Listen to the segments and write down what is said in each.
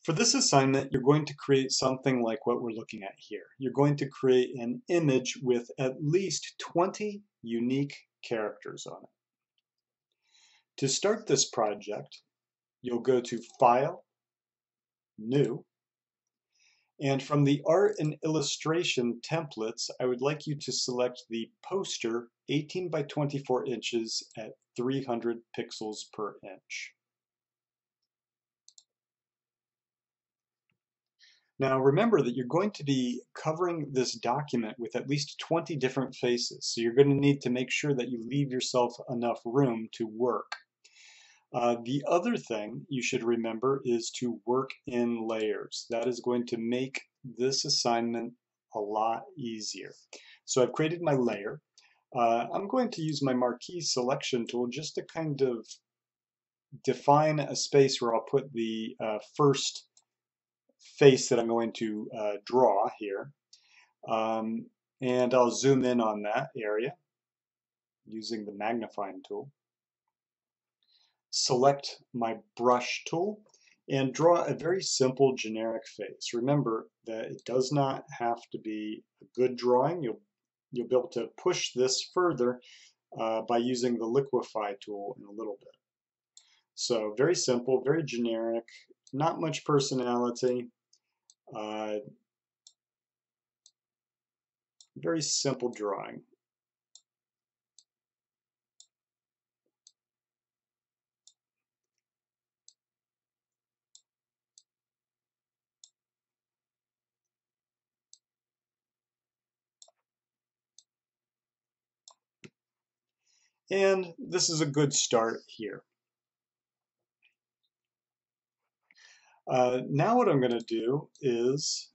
For this assignment, you're going to create something like what we're looking at here. You're going to create an image with at least 20 unique characters on it. To start this project, you'll go to File, New, and from the Art and Illustration templates, I would like you to select the poster 18 by 24 inches at 300 pixels per inch. Now remember that you're going to be covering this document with at least 20 different faces, so you're going to need to make sure that you leave yourself enough room to work. The other thing you should remember is to work in layers. That is going to make this assignment a lot easier. So I've created my layer. I'm going to use my marquee selection tool just to kind of define a space where I'll put the first face that I'm going to draw here. And I'll zoom in on that area using the magnifying tool. Select my brush tool and draw a very simple generic face. Remember that it does not have to be a good drawing. You'll be able to push this further by using the liquify tool in a little bit. So very simple, very generic, not much personality. Very simple drawing. And this is a good start here. Now what I'm going to do is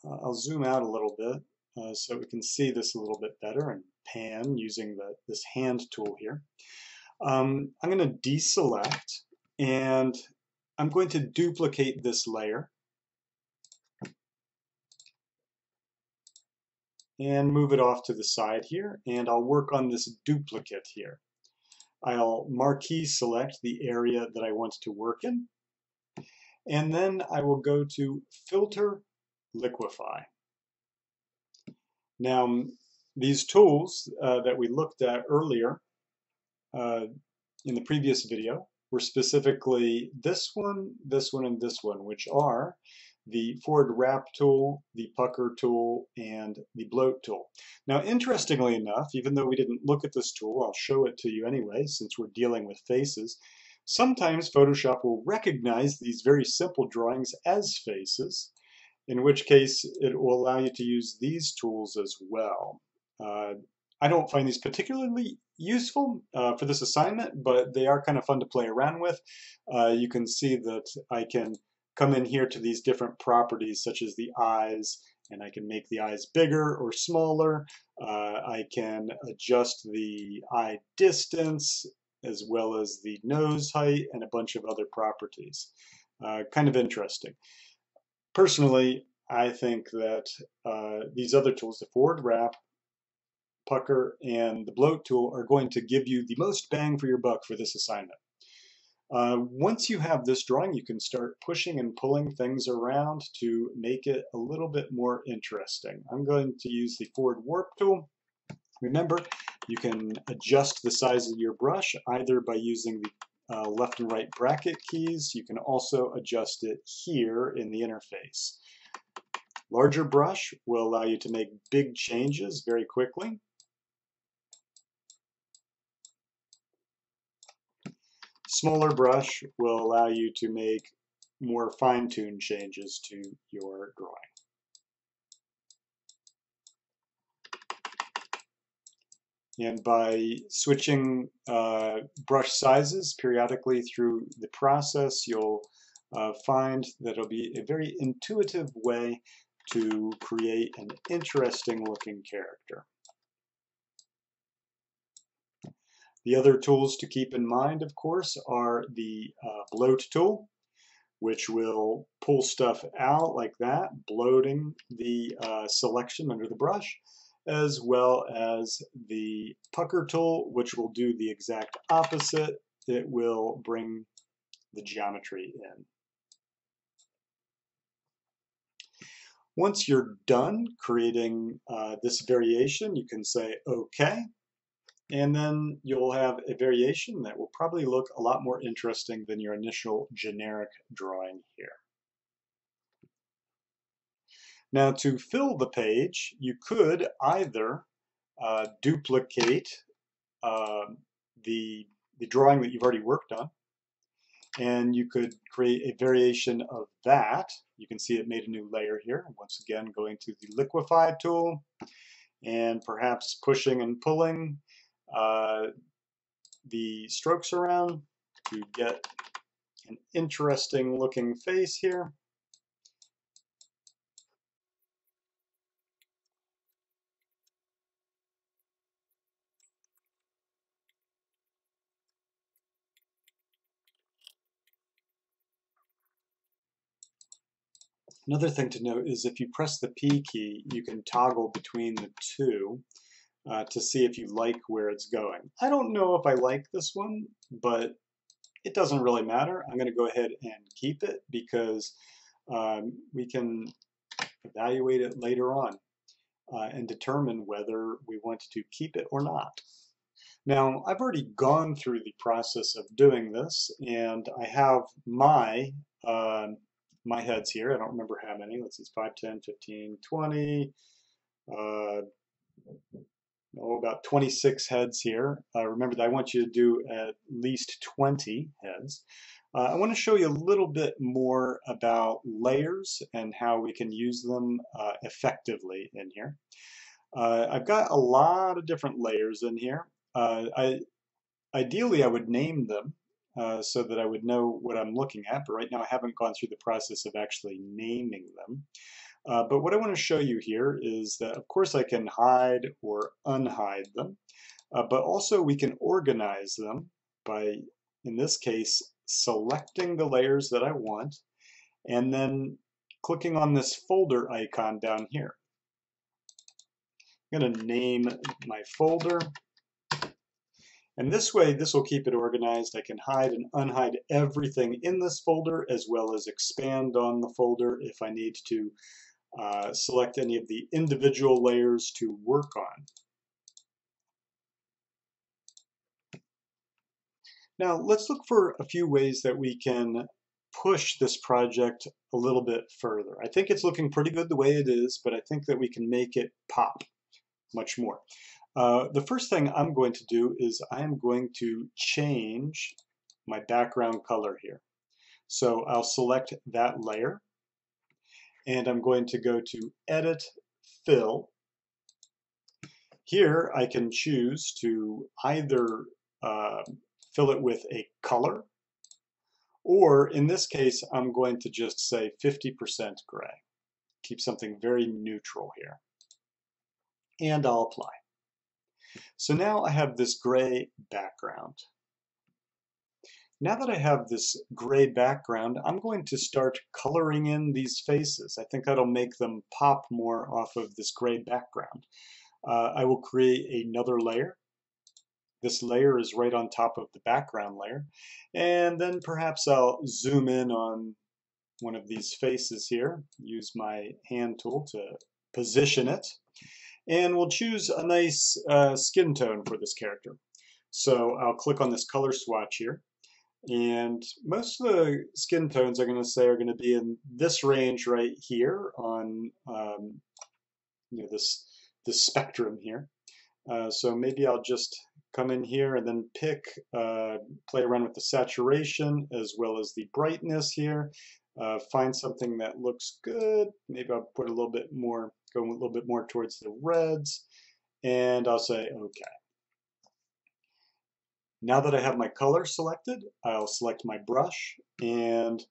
I'll zoom out a little bit so we can see this a little bit better and pan using this hand tool here. I'm going to deselect and I'm going to duplicate this layer and move it off to the side here, and I'll work on this duplicate here. I'll marquee select the area that I want to work in, and then I will go to Filter, Liquify. Now, these tools that we looked at earlier in the previous video were specifically this one, and this one, which are the forward wrap tool, the pucker tool, and the bloat tool. Now, interestingly enough, even though we didn't look at this tool, I'll show it to you anyway, since we're dealing with faces. Sometimes Photoshop will recognize these very simple drawings as faces, in which case it will allow you to use these tools as well. I don't find these particularly useful for this assignment, but they are kind of fun to play around with. You can see that I can come in here to these different properties such as the eyes, and I can make the eyes bigger or smaller. I can adjust the eye distance as well as the nose height and a bunch of other properties. Kind of interesting. Personally, I think that these other tools, the forward wrap, pucker, and the bloat tool, are going to give you the most bang for your buck for this assignment. Once you have this drawing, you can start pushing and pulling things around to make it a little bit more interesting. I'm going to use the forward warp tool. Remember, you can adjust the size of your brush either by using the left and right bracket keys. You can also adjust it here in the interface. Larger brush will allow you to make big changes very quickly. Smaller brush will allow you to make more fine-tuned changes to your drawing. And by switching brush sizes periodically through the process, you'll find that it'll be a very intuitive way to create an interesting looking character. The other tools to keep in mind, of course, are the bloat tool, which will pull stuff out like that, bloating the selection under the brush, as well as the pucker tool, which will do the exact opposite. It will bring the geometry in. Once you're done creating this variation, you can say OK, and then you'll have a variation that will probably look a lot more interesting than your initial generic drawing here. Now, to fill the page, you could either duplicate uh, the drawing that you've already worked on, and you could create a variation of that. You can see it made a new layer here. Once again, going to the liquify tool and perhaps pushing and pulling the strokes around to get an interesting looking face here. Another thing to note is if you press the P key, you can toggle between the two to see if you like where it's going. I don't know if I like this one, but it doesn't really matter. I'm going to go ahead and keep it because we can evaluate it later on and determine whether we want to keep it or not. Now, I've already gone through the process of doing this, and I have my heads here. I don't remember how many. Let's see, 5, 10, 15, 20, about 26 heads here. Remember that I want you to do at least 20 heads. I want to show you a little bit more about layers and how we can use them effectively in here. I've got a lot of different layers in here. Ideally, I would name them so that I would know what I'm looking at, but right now I haven't gone through the process of actually naming them. But what I want to show you here is that, of course, I can hide or unhide them, but also we can organize them by, in this case, selecting the layers that I want and then clicking on this folder icon down here. I'm going to name my folder. And this way, this will keep it organized. I can hide and unhide everything in this folder as well as expand on the folder if I need to select any of the individual layers to work on. Now let's look for a few ways that we can push this project a little bit further. I think it's looking pretty good the way it is, but I think that we can make it pop much more. The first thing I'm going to do is I am going to change my background color here. So I'll select that layer and I'm going to go to Edit, Fill. Here I can choose to either fill it with a color, or in this case I'm going to just say 50% gray. Keep something very neutral here. And I'll apply. So now I have this gray background. Now that I have this gray background, I'm going to start coloring in these faces. I think that'll make them pop more off of this gray background. I will create another layer. This layer is right on top of the background layer. And then perhaps I'll zoom in on one of these faces here, use my hand tool to position it. And we'll choose a nice skin tone for this character. So I'll click on this color swatch here. And most of the skin tones I'm going to say are going to be in this range right here on this spectrum here. So maybe I'll just come in here and then pick, play around with the saturation as well as the brightness here. Find something that looks good. Maybe I'll put a little bit more, go a little bit more towards the reds, and I'll say OK. Now that I have my color selected, I'll select my brush and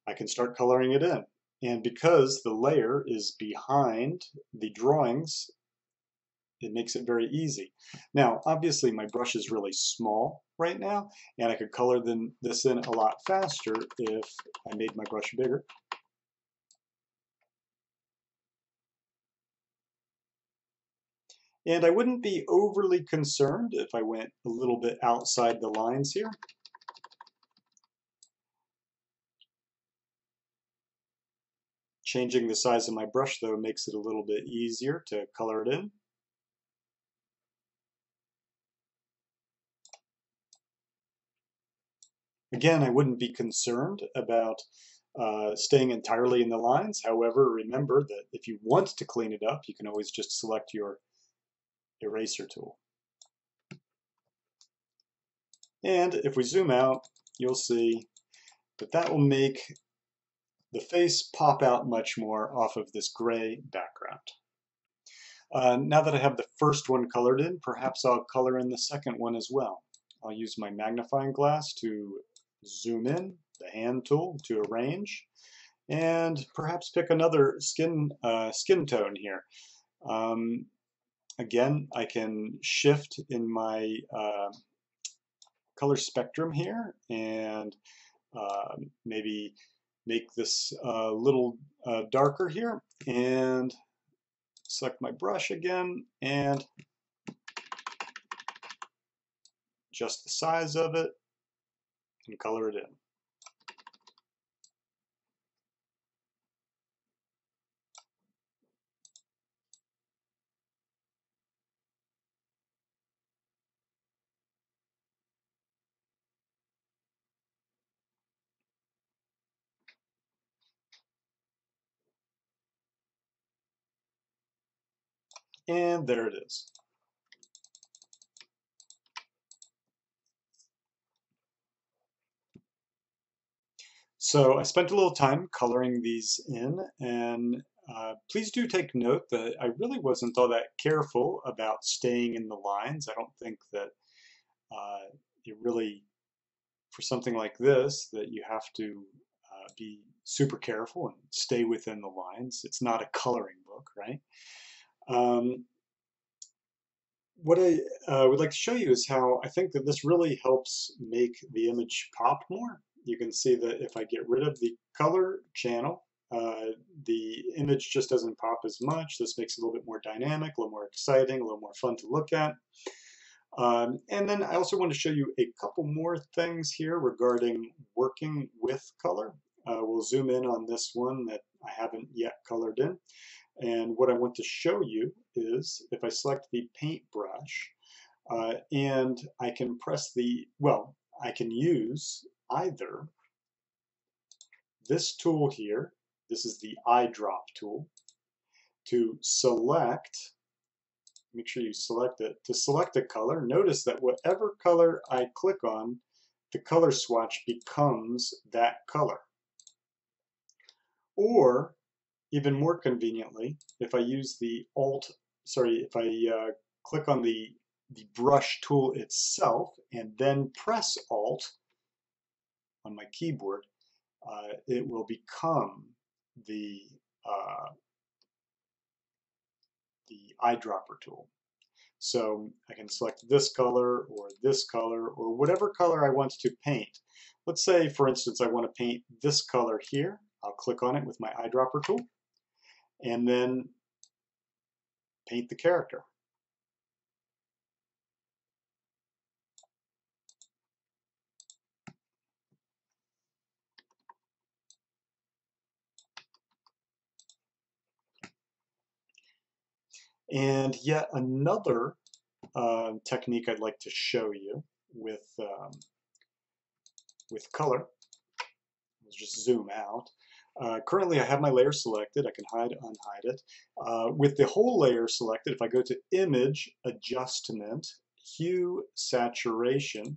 I can start coloring it in. And because the layer is behind the drawings, it makes it very easy. Now, obviously my brush is really small right now, and I could color this in a lot faster if I made my brush bigger. And I wouldn't be overly concerned if I went a little bit outside the lines here. Changing the size of my brush though makes it a little bit easier to color it in. Again, I wouldn't be concerned about staying entirely in the lines. However, remember that if you want to clean it up, you can always just select your eraser tool. And if we zoom out, you'll see that that will make the face pop out much more off of this gray background. Now that I have the first one colored in, perhaps I'll color in the second one as well. I'll use my magnifying glass to zoom in, the hand tool to arrange, and perhaps pick another skin tone here. Again, I can shift in my color spectrum here and maybe make this a little darker here, and select my brush again and adjust the size of it and color it in. And there it is. So I spent a little time coloring these in, and please do take note that I really wasn't all that careful about staying in the lines. I don't think that it really, for something like this, that you have to be super careful and stay within the lines. It's not a coloring book, right? What I would like to show you is how I think that this really helps make the image pop more. You can see that if I get rid of the color channel, the image just doesn't pop as much. This makes it a little bit more dynamic, a little more exciting, a little more fun to look at. And then I also want to show you a couple more things here regarding working with color. We'll zoom in on this one that I haven't yet colored in. And what I want to show you is if I select the paintbrush and I can press I can use either this tool here, this is the eyedrop tool, to select, make sure you select it, to select a color. Notice that whatever color I click on, the color swatch becomes that color. Or even more conveniently, if I use the if I click on the brush tool itself and then press Alt on my keyboard, it will become the eyedropper tool. So I can select this color or whatever color I want to paint. Let's say, for instance, I want to paint this color here. I'll click on it with my eyedropper tool and then paint the character. And yet another technique I'd like to show you with color. Let's just zoom out. Currently I have my layer selected. I can hide, unhide it. With the whole layer selected, if I go to Image, Adjustment, Hue Saturation,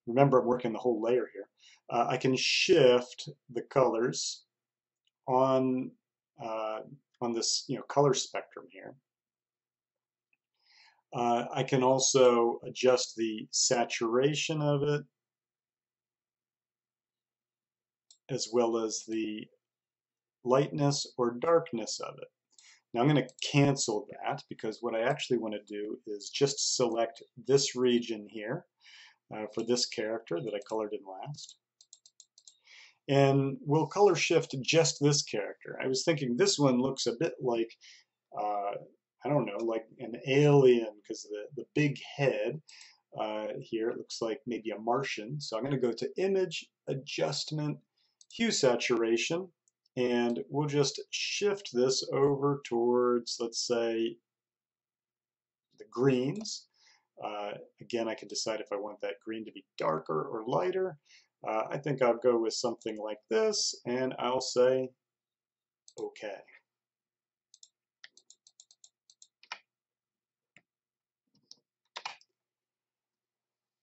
remember I'm working the whole layer here, I can shift the colors on this color spectrum here. I can also adjust the saturation of it as well as the lightness or darkness of it. Now I'm going to cancel that because what I actually want to do is just select this region here for this character that I colored in last. And we'll color shift just this character. I was thinking this one looks a bit like, I don't know, like an alien because the big head here, it looks like maybe a Martian. So I'm going to go to Image, Adjustment, Hue Saturation, And we'll just shift this over towards, let's say, the greens. Again, I can decide if I want that green to be darker or lighter. I think I'll go with something like this, and I'll say OK.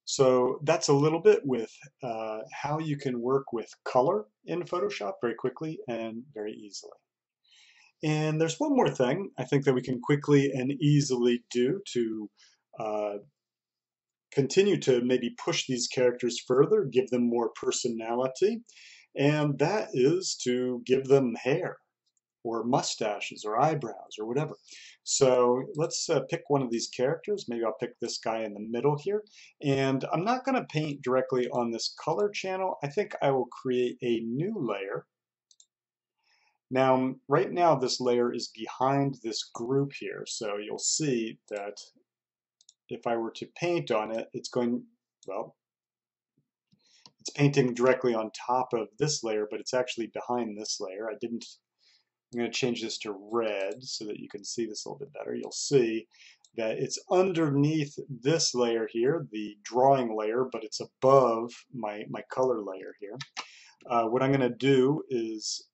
So that's a little bit with how you can work with color in Photoshop very quickly and very easily. And there's one more thing I think that we can quickly and easily do to uh, continue to maybe push these characters further, give them more personality, and that is to give them hair or mustaches or eyebrows or whatever. So let's pick one of these characters. Maybe I'll pick this guy in the middle here. And I'm not going to paint directly on this color channel. I think I will create a new layer. Now, right now this layer is behind this group here. So you'll see that if I were to paint on it, it's going, well, it's painting directly on top of this layer, but it's actually behind this layer. I'm going to change this to red so that you can see this a little bit better. You'll see that it's underneath this layer here, the drawing layer, but it's above my color layer here. What I'm going to do is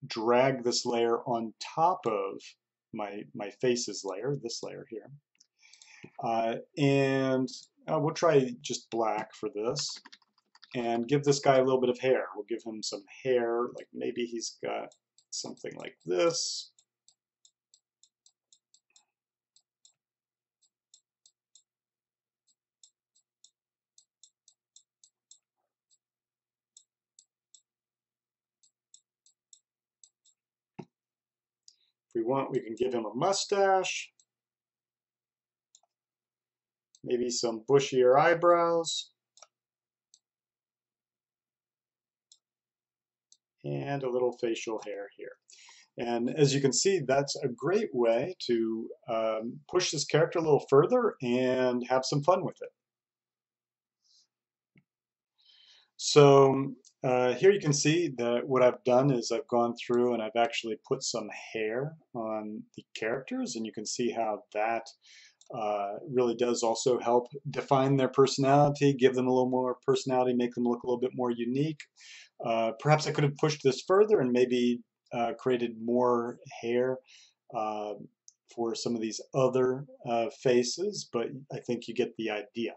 drag this layer on top of my faces layer, this layer here. And we'll try just black for this. And give this guy a little bit of hair. We'll give him some hair, like maybe he's got something like this. If we want, we can give him a mustache, maybe some bushier eyebrows, and a little facial hair here. And as you can see, that's a great way to push this character a little further and have some fun with it. So here you can see that what I've done is I've gone through and I've actually put some hair on the characters, and you can see how that really does also help define their personality, give them a little more personality, make them look a little bit more unique. Perhaps I could have pushed this further and maybe created more hair for some of these other faces, but I think you get the idea.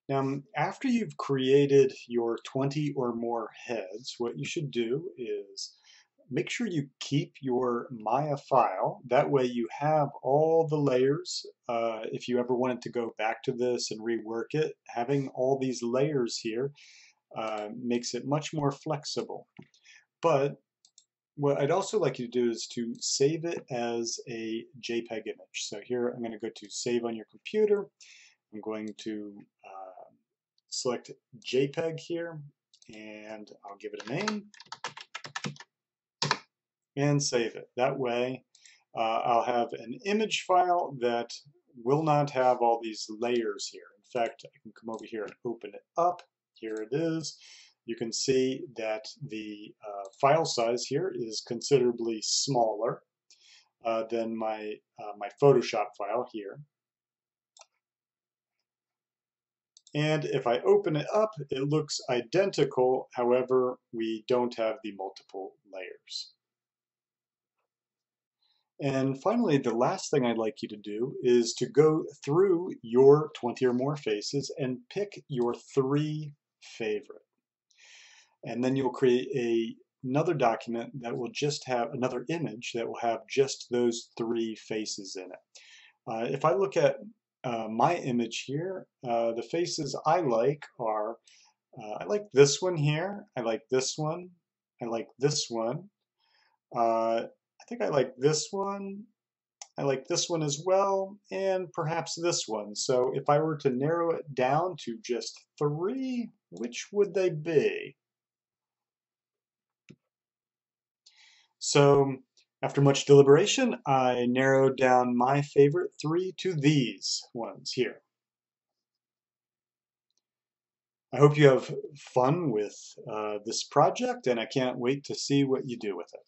Now, after you've created your 20 or more heads, what you should do is make sure you keep your Maya file. That way you have all the layers. If you ever wanted to go back to this and rework it, having all these layers here makes it much more flexible. But what I'd also like you to do is to save it as a JPEG image. So here I'm going to go to Save on your computer. I'm going to select JPEG here, and I'll give it a name and save it. That way I'll have an image file that will not have all these layers here. In fact, I can come over here and open it up. Here it is. You can see that the file size here is considerably smaller than my Photoshop file here. And if I open it up, it looks identical. However, we don't have the multiple layers. And finally, the last thing I'd like you to do is to go through your 20 or more faces and pick your 3 favorite. And then you'll create another document that will just have another image that will have just those 3 faces in it. If I look at my image here, the faces I like are, I like this one here, I like this one, I like this one, I think I like this one, I like this one as well, and perhaps this one. So if I were to narrow it down to just 3, which would they be? So after much deliberation, I narrowed down my favorite 3 to these ones here. I hope you have fun with this project, and I can't wait to see what you do with it.